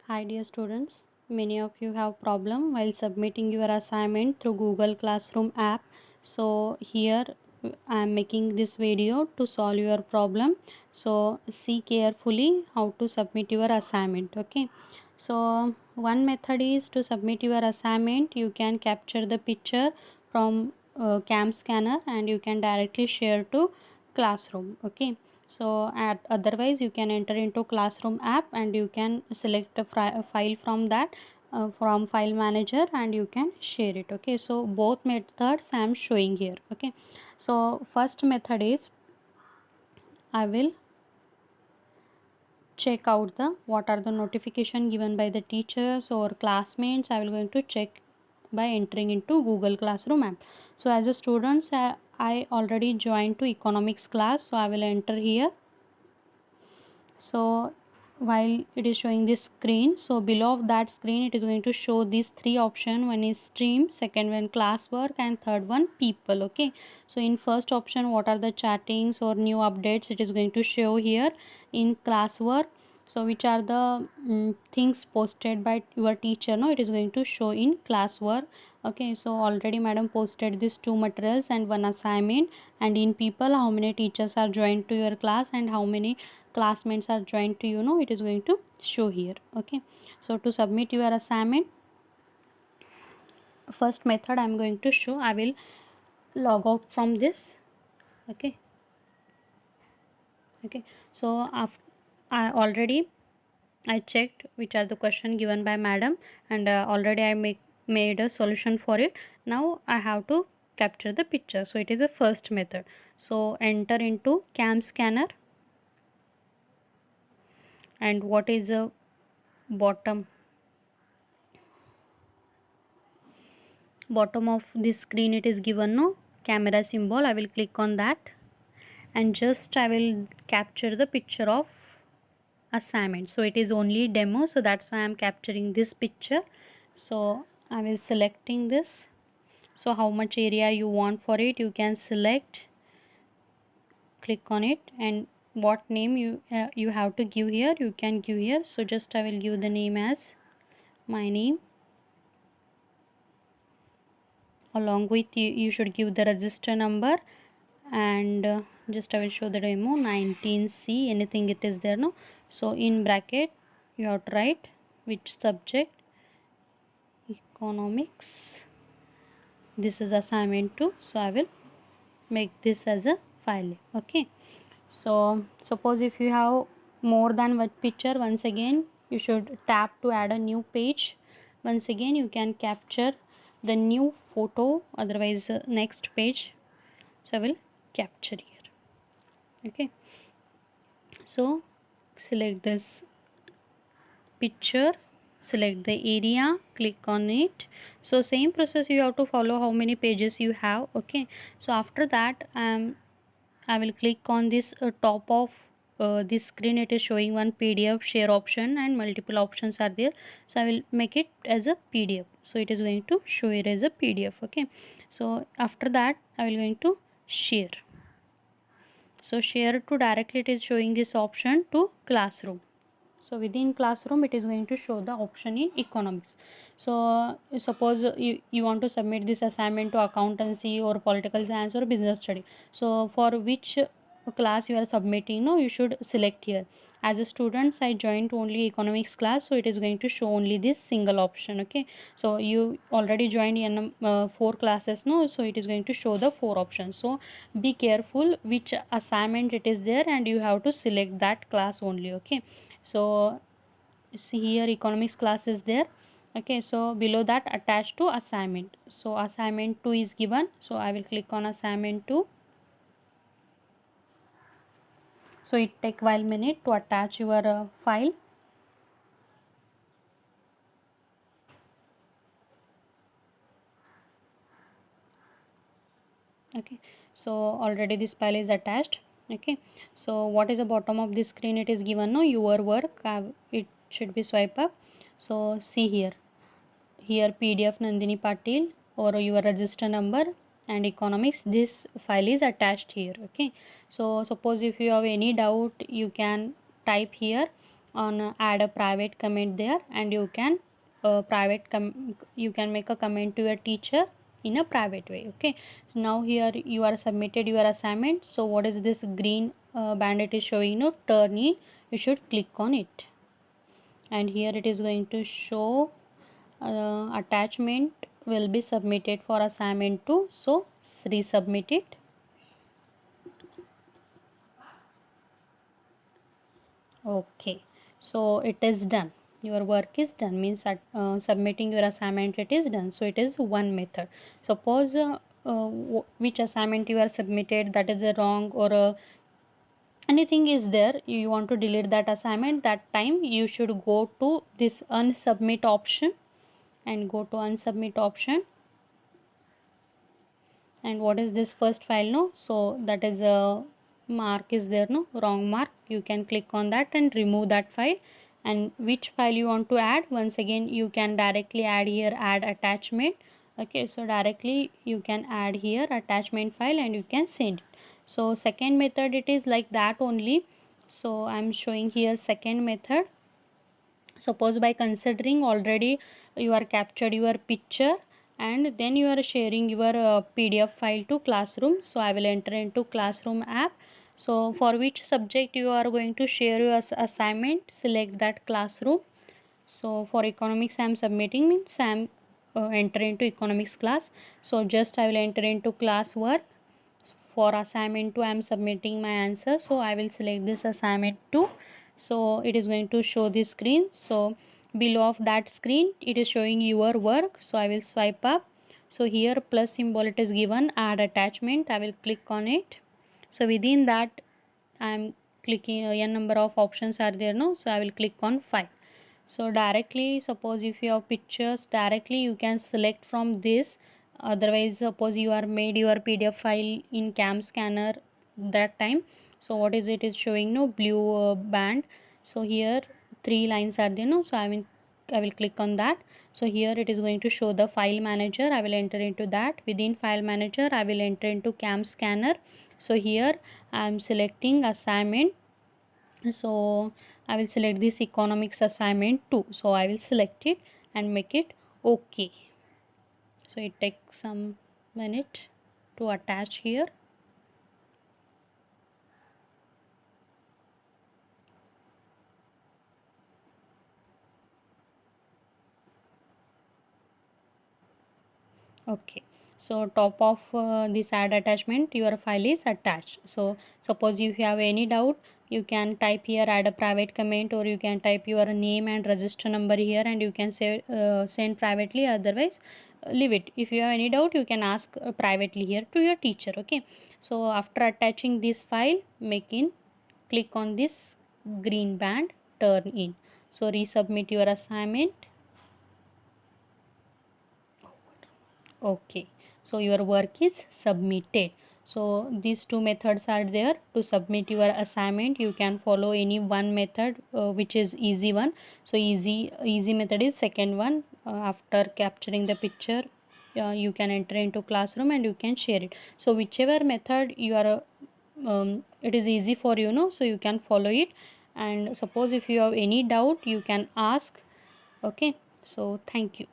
Hi dear students, many of you have problem while submitting your assignment through Google Classroom app. So here I am making this video to solve your problem. So see carefully how to submit your assignment. Okay. So one method is to submit your assignment. You can capture the picture from cam scanner and you can directly share to classroom. Okay, so otherwise you can enter into classroom app and you can select a file from that from file manager and you can share it. Okay, so both methods I am showing here. Okay, so first method is I will check out the what are the notification given by the teachers or classmates. I will going to check by entering into Google Classroom app. So as a student I already joined to economics class, so I will enter here. So while it is showing this screen, so below of that screen it is going to show these three options. One is stream, second one classwork, and third one people. Okay, so in first option what are the chattings or new updates, it is going to show here. In classwork, so which are the things posted by your teacher, no, it is going to show in classwork. Okay, so already madam posted these two materials and one assignment. And in people, how many teachers are joined to your class and how many classmates are joined to, you know, it is going to show here. Okay, so to submit your assignment, first method I am going to show. I will log out from this. Okay, so after I checked which are the question given by madam, and already I made a solution for it. Now I have to capture the picture, so it is a first method. So enter into cam scanner, and what is the bottom of this screen, it is given no camera symbol. I will click on that and just I will capture the picture of assignment. So it is only demo, so that's why I am capturing this picture. So I will selecting this. So how much area you want for it, you can select, click on it, and what name you have to give here, you can give here. So just I will give the name as my name. Along with you should give the register number, and just I will show the demo 19C, anything it is there, no. So in bracket you have to write which subject, economics, this is assignment 2. So I will make this as a file. Okay, so suppose if you have more than one picture, once again you should tap to add a new page. Once again you can capture the new photo, otherwise next page. So I will capture here. Okay, so select this picture, select the area, click on it. So same process you have to follow how many pages you have. Okay, so after that I will click on this top of this screen. It is showing one PDF share option and multiple options are there. So I will make it as a PDF, so it is going to show it as a PDF. Okay, so after that I will going to share. So share to directly, it is showing this option to classroom. So within classroom it is going to show the option in economics. So suppose you want to submit this assignment to accountancy or political science or business study. So for which class you are submitting, no, you should select here. As a student I joined only economics class, so it is going to show only this single option. Okay, so you already joined in 4 classes, no, so it is going to show the 4 options. So be careful which assignment it is there and you have to select that class only. Okay, so see here economics class is there. Okay, so below that attached to assignment, so assignment 2 is given, so I will click on assignment 2. So it take while minute to attach your file. Okay, so already this file is attached. Okay, so what is the bottom of the screen, it is given no your work, it should be swipe up. So see here PDF Nandini Patil or your register number and economics, this file is attached here. Okay, so suppose if you have any doubt you can type here on add a private comment there, and you can you can make a comment to your teacher in a private way. Okay, so now here you are submitted your assignment. So what is this green band it is showing? No, turn in. You should click on it, and here it is going to show attachment will be submitted for assignment 2. So resubmit it. Okay, so it is done. Your work is done, means submitting your assignment it is done. So it is one method. Suppose which assignment you are submitted, that is a wrong, or anything is there, you want to delete that assignment, that time you should go to this unsubmit option, and go to unsubmit option. And what is this first file? No, so that is a mark is there, no, wrong mark. You can click on that and remove that file. And which file you want to add, once again you can directly add here, add attachment. Okay, so directly you can add here attachment file and you can send it. So second method it is like that only. So I'm showing here second method. Suppose by considering already you are captured your picture, and then you are sharing your PDF file to Classroom. So I will enter into Classroom app. So for which subject you are going to share your assignment, select that Classroom. So for economics I am submitting, means I am enter into economics class. So just I will enter into class work. For assignment 2 I am submitting my answer, so I will select this assignment 2. So it is going to show this screen. So below of that screen it is showing your work. So I will swipe up. So here plus symbol it is given, add attachment. I will click on it. So within that I am clicking n number of options are there, no, so I will click on file. So directly, suppose if you have pictures, directly you can select from this. Otherwise, suppose you are made your PDF file in cam scanner that time. So what is it is showing, no, blue band. So here three lines are there, no, so I will click on that. So here it is going to show the file manager. I will enter into that. Within file manager I will enter into cam scanner. So here I am selecting assignment. So I will select this economics assignment 2. So I will select it and make it okay. So it takes some minute to attach here. Okay, so top of this add attachment your file is attached. So suppose if you have any doubt, you can type here add a private comment, or you can type your name and register number here, and you can say send privately. Otherwise leave it. If you have any doubt, you can ask privately here to your teacher. Okay, so after attaching this file, click on this green band, turn in. So resubmit your assignment. Okay, so your work is submitted. So these two methods are there to submit your assignment. You can follow any one method which is easy one. So easy method is second one. After capturing the picture, you can enter into Classroom and you can share it. So whichever method you are it is easy for you, know, so you can follow it. And suppose if you have any doubt, you can ask. Okay, so thank you.